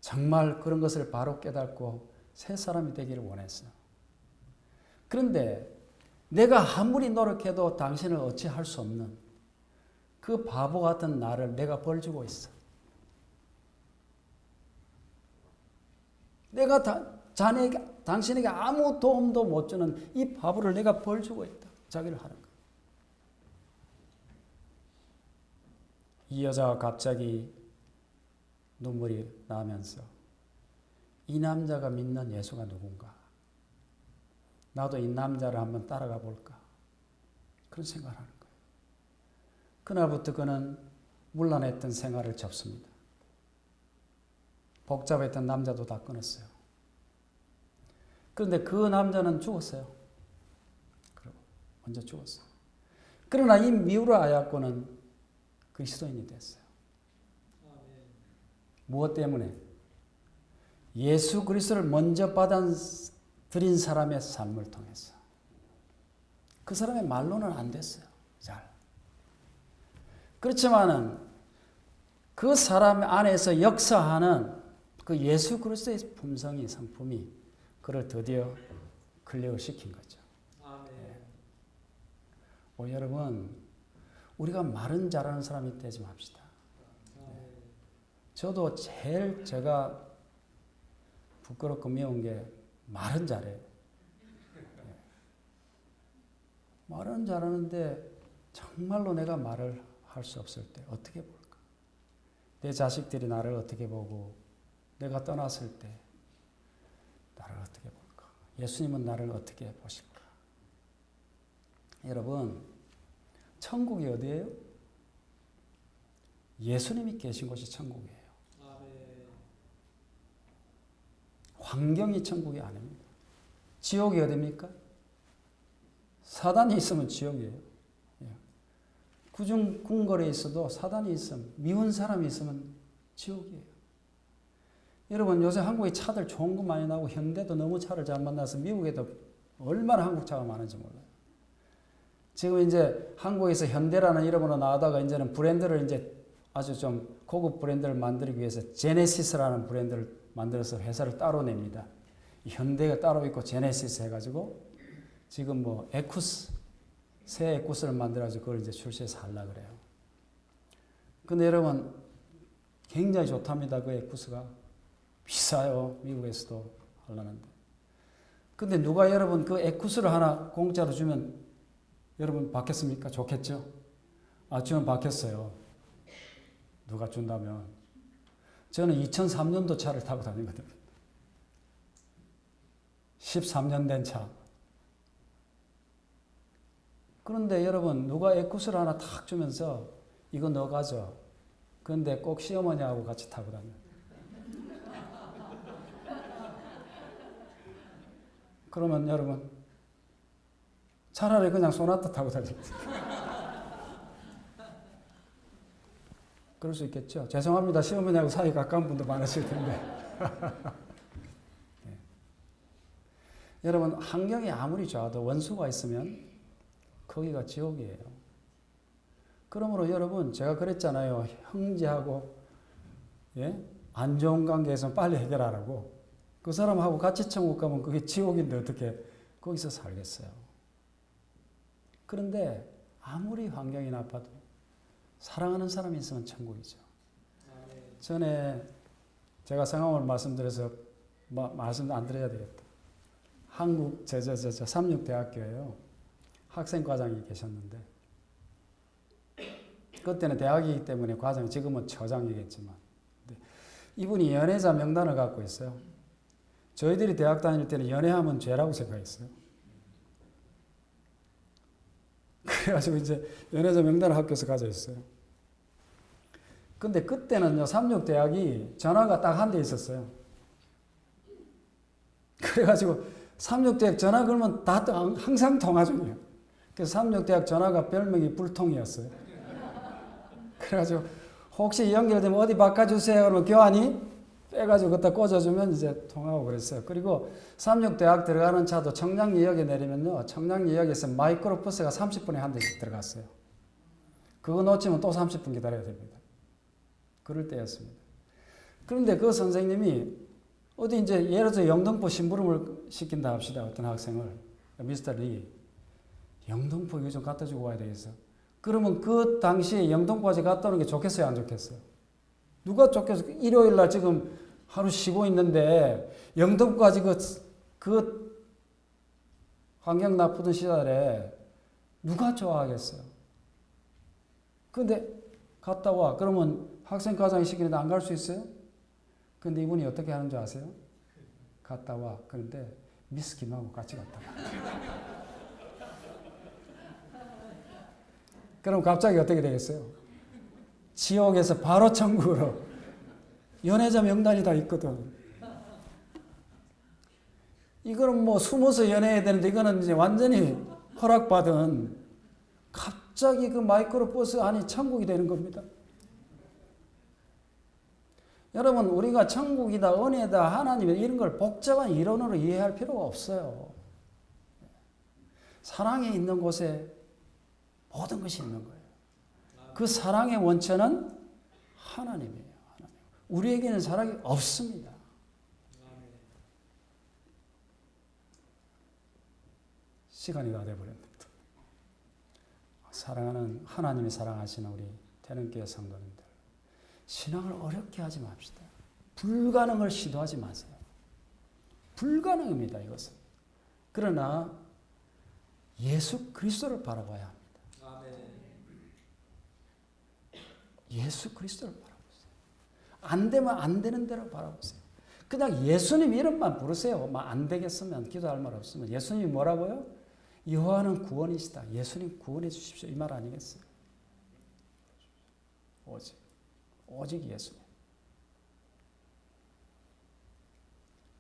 정말 그런 것을 바로 깨닫고 새 사람이 되기를 원했어. 그런데 내가 아무리 노력해도 당신을 어찌할 수 없는 그 바보 같은 나를 내가 벌 주고 있어. 내가 당신에게 아무 도움도 못 주는 이 바보를 내가 벌 주고 있다. 자기를 하는 거야. 이 여자가 갑자기 눈물이 나면서 이 남자가 믿는 예수가 누군가? 나도 이 남자를 한번 따라가 볼까? 그런 생각을 하는 거예요. 그날부터 그는 문란했던 생활을 접습니다. 복잡했던 남자도 다 끊었어요. 그런데 그 남자는 죽었어요. 그리고 먼저 죽었어요. 그러나 이 미우라 아야코는 그리스도인이 됐어요. 무엇 때문에? 예수 그리스도를 먼저 받아들인 사람의 삶을 통해서. 그 사람의 말로는 안 됐어요. 잘. 그렇지만은 그 사람 안에서 역사하는 그 예수 그리스도의 품성이, 성품이 그를 드디어 클릭을 시킨 거죠. 여러분, 우리가 말은 잘하는 사람이 되지 맙시다. 저도 제일 제가 부끄럽고 미운 게 말은 잘해요. 말은 잘하는데 정말로 내가 말을 할 수 없을 때 어떻게 볼까? 내 자식들이 나를 어떻게 보고 내가 떠났을 때 나를 어떻게 볼까? 예수님은 나를 어떻게 보실까? 여러분, 천국이 어디예요? 예수님이 계신 곳이 천국이에요. 환경이 천국이 아닙니다. 지옥이 어디입니까? 사단이 있으면 지옥이에요. 궁궐에 있어도 사단이 있으면, 미운 사람이 있으면 지옥이에요. 여러분, 요새 한국에 차들 좋은 거 많이 나오고 현대도 너무 차를 잘 만나서 미국에도 얼마나 한국 차가 많은지 몰라요. 지금 이제 한국에서 현대라는 이름으로 나오다가 이제는 브랜드를 이제 아주 좀 고급 브랜드를 만들기 위해서 제네시스라는 브랜드를 만들어서 회사를 따로 냅니다. 현대가 따로 있고 제네시스 해가지고 지금 뭐 에쿠스, 새 에쿠스를 만들어가지고 그걸 이제 출시해서 하려고 그래요. 근데 여러분, 굉장히 좋답니다. 그 에쿠스가. 비싸요. 미국에서도 하려는데. 근데 누가 여러분 그 에쿠스를 하나 공짜로 주면 여러분 받겠습니까? 좋겠죠? 주면 받겠어요. 누가 준다면. 저는 2003년도 차를 타고 다니거든요. 13년 된 차. 그런데 여러분 누가 에쿠스를 하나 탁 주면서 이거 너 가져. 그런데 꼭 시어머니하고 같이 타고 다녀. 그러면 여러분 차라리 그냥 소나타 타고 다니세요. 그럴 수 있겠죠. 죄송합니다. 시어머니하고 사이 가까운 분도 많으실 텐데. 네. 여러분 환경이 아무리 좋아도 원수가 있으면 거기가 지옥이에요. 그러므로 여러분 제가 그랬잖아요. 형제하고 안 좋은 관계에서 빨리 해결하라고. 그 사람하고 같이 천국 가면 그게 지옥인데 어떻게 거기서 살겠어요. 그런데 아무리 환경이 나빠도 사랑하는 사람이 있으면 천국이죠. 전에 제가 상황을 말씀드려서 말씀 안 드려야 되겠다. 한국 삼육대학교에요. 학생과장이 계셨는데 그때는 대학이기 때문에 과장, 지금은 처장이겠지만 이분이 연애자 명단을 갖고 있어요. 저희들이 대학 다닐 때는 연애하면 죄라고 생각했어요. 그래가지고 이제 연애자 명단을 학교에서 가져 있어요. 근데 그때는요, 삼육대학이 전화가 딱 한 대 있었어요. 그래가지고 삼육대학 전화 걸면 다 항상 통화 중이에요. 그래서 삼육대학 전화가 별명이 불통이었어요. 그래가지고 혹시 연결되면 어디 바꿔주세요. 그러면 교환이 빼가지고 그때 꽂아주면 이제 통하고 그랬어요. 그리고 삼육대학 들어가는 차도 청량리역에 내리면요. 청량리역에서 마이크로버스가 30분에 한 대씩 들어갔어요. 그거 놓치면 또 30분 기다려야 됩니다. 그럴 때였습니다. 그런데 그 선생님이 어디 이제 예를 들어 영등포 심부름을 시킨다 합시다. 어떤 학생을. 미스터 리. 영등포 이거 좀 갖다 주고 와야 되겠어. 그러면 그 당시에 영등포까지 갔다 오는 게 좋겠어요? 안 좋겠어요? 누가 좋겠어요? 일요일 날 지금 하루 쉬고 있는데 영등포까지 그 환경 나쁘던 시절에 누가 좋아하겠어요? 근데 갔다 와. 그러면 학생 과장이 시키는데 안 갈 수 있어요? 근데 이분이 어떻게 하는 줄 아세요? 갔다 와. 그런데 미스 김하고 같이 갔다 와. 그럼 갑자기 어떻게 되겠어요? 지옥에서 바로 천국으로 연애자 명단이 다 있거든. 이거는 뭐 숨어서 연애해야 되는데 이거는 이제 완전히 허락받은 갑자기 그 마이크로버스 안이 천국이 되는 겁니다. 여러분 우리가 천국이다 은혜다 하나님이다 이런 걸 복잡한 이론으로 이해할 필요가 없어요. 사랑에 있는 곳에 모든 것이 있는 거예요. 그 사랑의 원천은 하나님이에요. 하나님. 우리에게는 사랑이 없습니다. 시간이 다 돼버렸습니다. 사랑하는 하나님이 사랑하시는 우리 태릉교회 성도님들, 신앙을 어렵게 하지 맙시다. 불가능을 시도하지 마세요. 불가능입니다. 이것은. 그러나 예수 그리스도를 바라봐야 합니다. 예수 그리스도를 바라보세요. 안 되면 안 되는 대로 바라보세요. 그냥 예수님 이름만 부르세요. 안 되겠으면 기도할 말 없으면 예수님이 뭐라고요? 여호와는 구원이시다. 예수님 구원해 주십시오. 이 말 아니겠어요? 오직 예수님.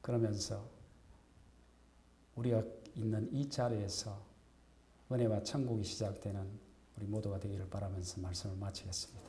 그러면서 우리가 있는 이 자리에서 은혜와 천국이 시작되는 우리 모두가 되기를 바라면서 말씀을 마치겠습니다.